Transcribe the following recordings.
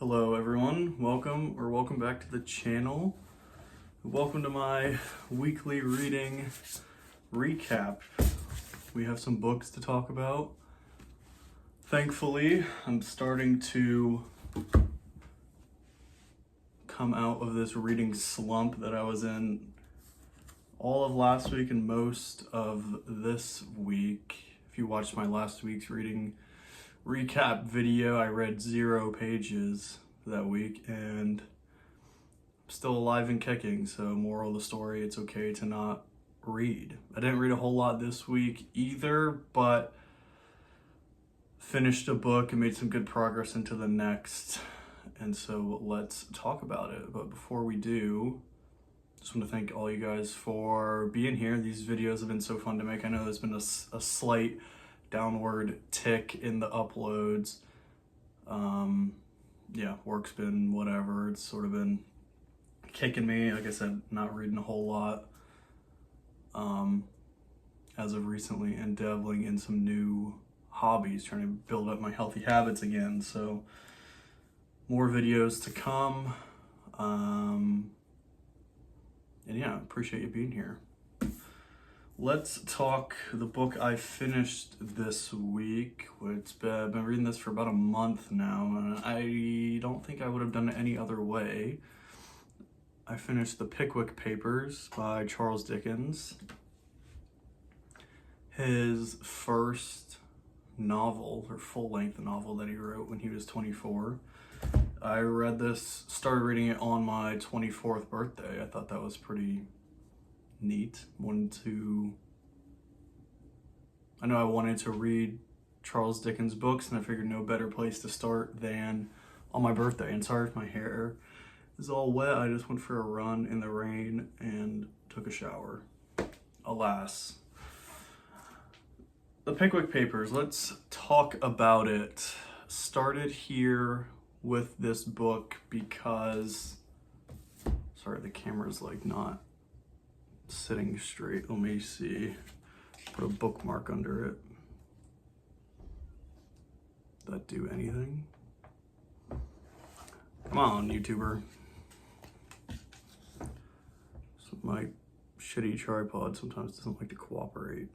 Hello everyone, welcome back to the channel. Welcome to my weekly reading recap. We have some books to talk about. Thankfully, I'm starting to come out of this reading slump that I was in all of last week and most of this week. If you watched my last week's reading recap video, I read 0 pages that week and I'm still alive and kicking. So moral of the story, it's okay to not read. I didn't read a whole lot this week either, but finished a book and made some good progress into the next. And so let's talk about it. But before we do, just want to thank all you guys for being here. These videos have been so fun to make. I know there's been a slight downward tick in the uploads. Yeah, work's been whatever. It's sort of been kicking me. Like I said, not reading a whole lot as of recently, and dabbling in some new hobbies, trying to build up my healthy habits again. So more videos to come. And yeah, appreciate you being here. Let's talk the book I finished this week. I've been reading this for about a month now, and I don't think I would have done it any other way. I finished The Pickwick Papers by Charles Dickens. His first novel, or full-length novel that he wrote when he was 24. I started reading it on my 24th birthday. I thought that was pretty neat. I know I wanted to read Charles Dickens books, and I figured no better place to start than on my birthday. And sorry if my hair is all wet. I just went for a run in the rain and took a shower. Alas. The Pickwick Papers, let's talk about it. Started here with this book because, sorry, the camera's like not sitting straight. Let me see. Put a bookmark under it. Did that do anything? Come on, YouTuber. So my shitty tripod sometimes doesn't like to cooperate.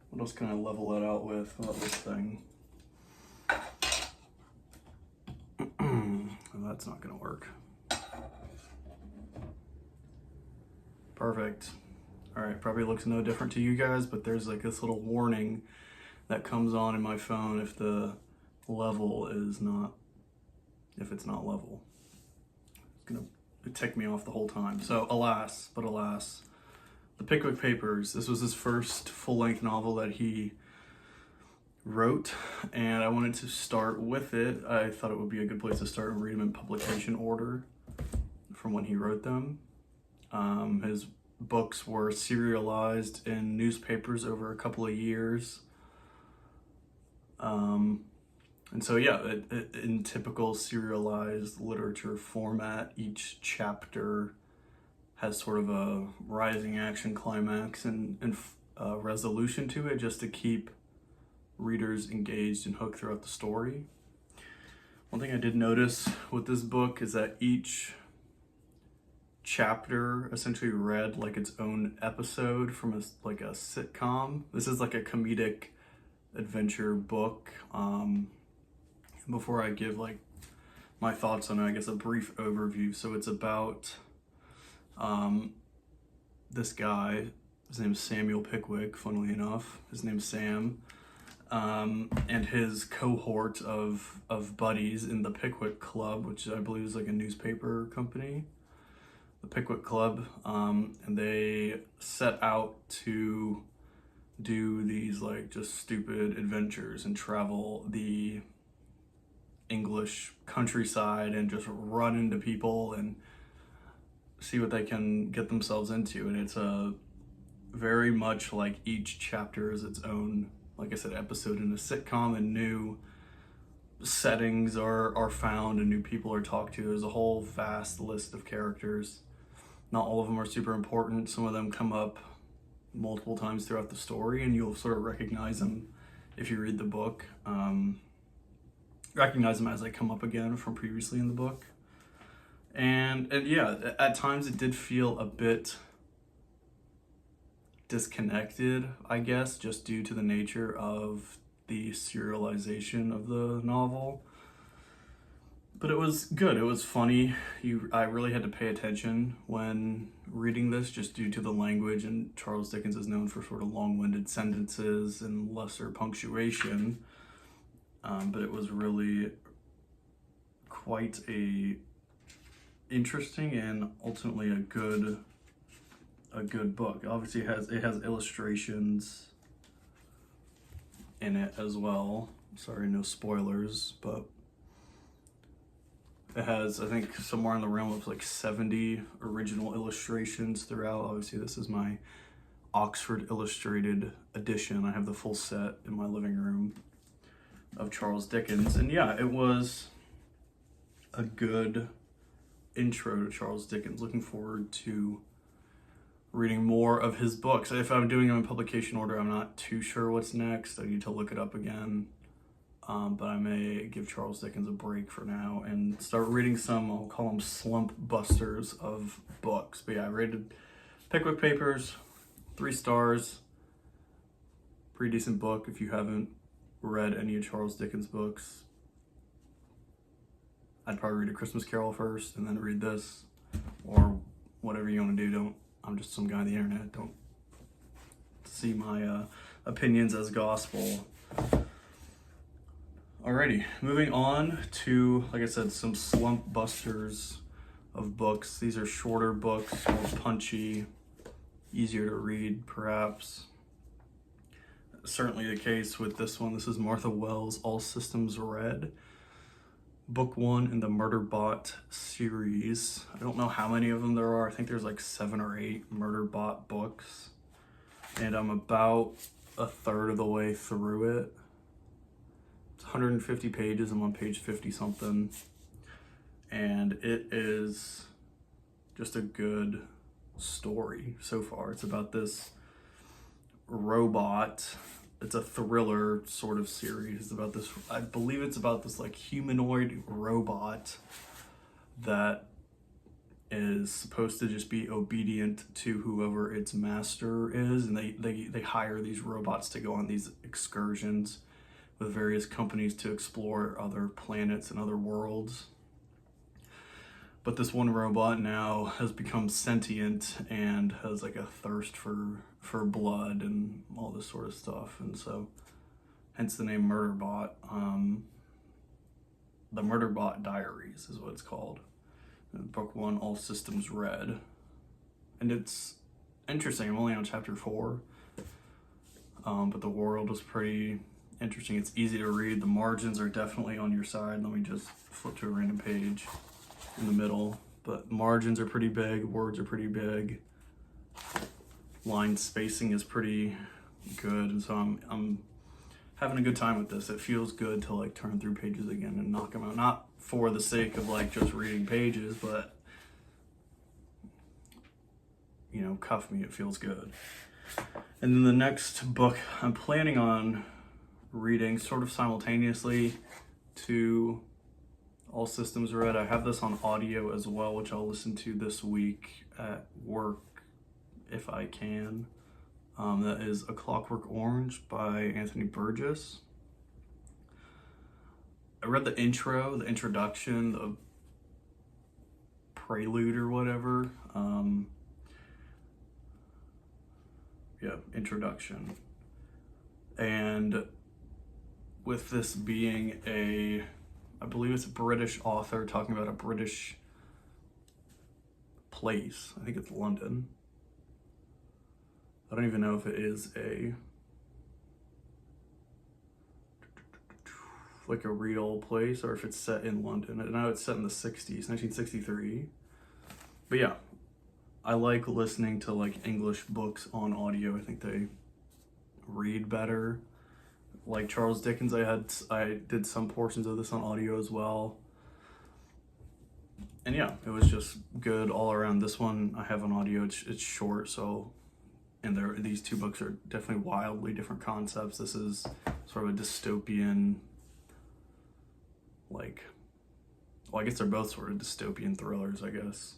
What else can I level it out with? How about this thing? Well, that's not gonna work. Perfect. All right, probably looks no different to you guys, but there's like this little warning that comes on in my phone if the level is not, if it's not level. It's gonna tick me off the whole time. So alas, The Pickwick Papers, this was his first full-length novel that he wrote, and I wanted to start with it. I thought it would be a good place to start and read them in publication order from when he wrote them. His books were serialized in newspapers over a couple of years. And so yeah, in typical serialized literature format, each chapter has sort of a rising action climax and resolution to it, just to keep readers engaged and hooked throughout the story. One thing I did notice with this book is that each chapter essentially read like its own episode from a sitcom. This is like a comedic adventure book. Before I give like my thoughts on it, I guess a brief overview. So it's about this guy. His name's Samuel Pickwick, funnily enough. His name's Sam. And his cohort of buddies in the Pickwick Club, which I believe is like a newspaper company. The Pickwick Club, and they set out to do these like just stupid adventures and travel the English countryside and just run into people and see what they can get themselves into. And it's a very much like each chapter is its own, like I said, episode in a sitcom, and new settings are found and new people are talked to. There's a whole vast list of characters. Not all of them are super important. Some of them come up multiple times throughout the story, and you'll sort of recognize them if you read the book. recognize them as they come up again from previously in the book. And yeah, at times it did feel a bit disconnected, I guess, just due to the nature of the serialization of the novel. But it was good. It was funny. I really had to pay attention when reading this, just due to the language, and Charles Dickens is known for sort of long-winded sentences and lesser punctuation. But it was really quite a interesting and ultimately a good book. Obviously, it has illustrations in it as well. Sorry, no spoilers, but it has, I think, somewhere in the realm of like 70 original illustrations throughout. Obviously, this is my Oxford Illustrated edition. I have the full set in my living room of Charles Dickens. And yeah, it was a good intro to Charles Dickens. Looking forward to reading more of his books. If I'm doing them in publication order, I'm not too sure what's next. I need to look it up again. But I may give Charles Dickens a break for now and start reading some, I'll call them slump busters of books. But yeah, I rated Pickwick Papers, 3 stars. Pretty decent book if you haven't read any of Charles Dickens' books. I'd probably read A Christmas Carol first and then read this, or whatever you want to do. I'm just some guy on the internet. Don't see my opinions as gospel. Alrighty, moving on to, like I said, some slump busters of books. These are shorter books, more punchy, easier to read, perhaps. Certainly the case with this one. This is Martha Wells' All Systems Red, book 1 in the Murderbot series. I don't know how many of them there are. I think there's like 7 or 8 Murderbot books, and I'm about a third of the way through it. 150 pages. I'm on page 50 something, and it is just a good story so far. It's about this robot. It's a thriller sort of series. It's about this, I believe it's about this like humanoid robot that is supposed to just be obedient to whoever its master is, and they hire these robots to go on these excursions with various companies to explore other planets and other worlds. But this one robot now has become sentient and has like a thirst for blood and all this sort of stuff. And so, hence the name Murderbot. The Murderbot Diaries is what it's called. Book 1, All Systems Red. And it's interesting. I'm only on chapter 4. But the world is pretty interesting. It's easy to read. The margins are definitely on your side. Let me just flip to a random page in the middle. But margins are pretty big. Words are pretty big. Line spacing is pretty good. And so I'm having a good time with this. It feels good to like turn through pages again and knock them out. Not for the sake of like just reading pages, but you know, cuff me. It feels good. And then the next book I'm planning on reading sort of simultaneously to All Systems Red. I have this on audio as well, which I'll listen to this week at work if I can. That is A Clockwork Orange by Anthony Burgess. I read the introduction, the prelude or whatever. Introduction. And with this being I believe it's a British author talking about a British place. I think it's London. I don't even know if it is like a real place or if it's set in London. I know it's set in the 60s, 1963. But yeah, I like listening to like English books on audio. I think they read better. Like Charles Dickens, I did some portions of this on audio as well. And yeah, it was just good all around. This one I have on audio. It's short, so these two books are definitely wildly different concepts. This is sort of a dystopian like, well, I guess they're both sort of dystopian thrillers, I guess.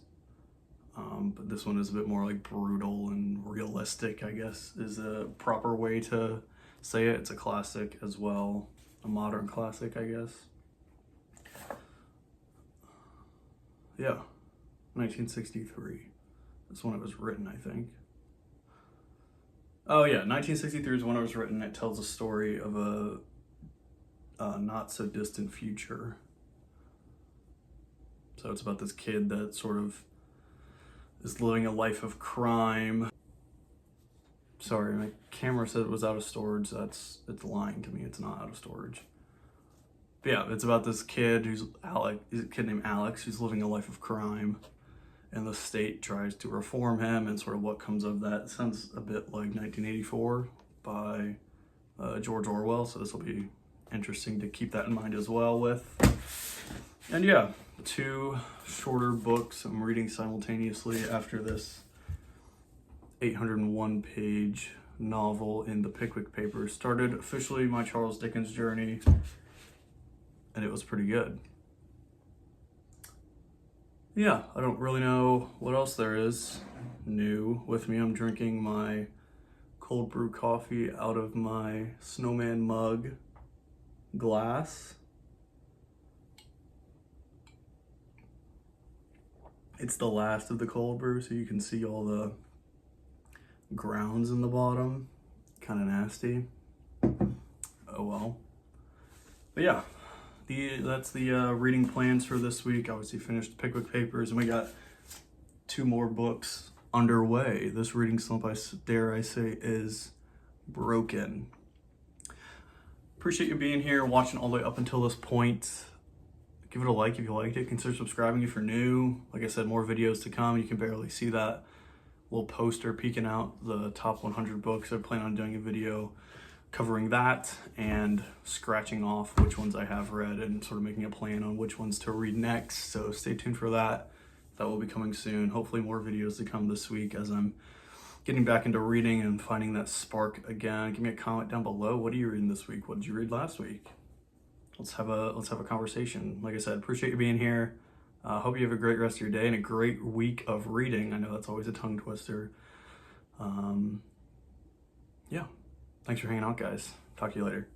But this one is a bit more like brutal and realistic, I guess, is a proper way to say it. It's a classic as well, a modern classic, I guess. Yeah, 1963. That's when it was written, I think. Oh yeah, 1963 is when it was written. It tells a story of a not so distant future. So it's about this kid that sort of is living a life of crime. Sorry, my camera said it was out of storage. It's lying to me. It's not out of storage. But yeah, it's about this kid who's a kid named Alex, who's living a life of crime, and the state tries to reform him, and sort of what comes of that. It sounds a bit like 1984 by George Orwell, so this will be interesting to keep that in mind as well with. And yeah, 2 shorter books I'm reading simultaneously after this 801-page novel in the Pickwick Papers. Started officially my Charles Dickens journey, and it was pretty good. Yeah, I don't really know what else there is new with me. I'm drinking my cold brew coffee out of my snowman mug glass. It's the last of the cold brew, so you can see all the grounds in the bottom. Kind of nasty. Oh well. But yeah, that's the reading plans for this week. Obviously finished Pickwick Papers, and we got 2 more books underway. This reading slump, dare I say, is broken. Appreciate you being here, watching all the way up until this point. Give it a like if you liked it. Consider subscribing if you're new. Like I said, more videos to come. You can barely see that little poster peeking out, the top 100 books. I plan on doing a video covering that and scratching off which ones I have read and sort of making a plan on which ones to read next. So stay tuned for that. That will be coming soon. Hopefully more videos to come this week as I'm getting back into reading and finding that spark again. Give me a comment down below. What are you reading this week? What did you read last week? Let's have a conversation. Like I said, appreciate you being here. Hope you have a great rest of your day and a great week of reading. I know that's always a tongue twister. Yeah. Thanks for hanging out, guys. Talk to you later.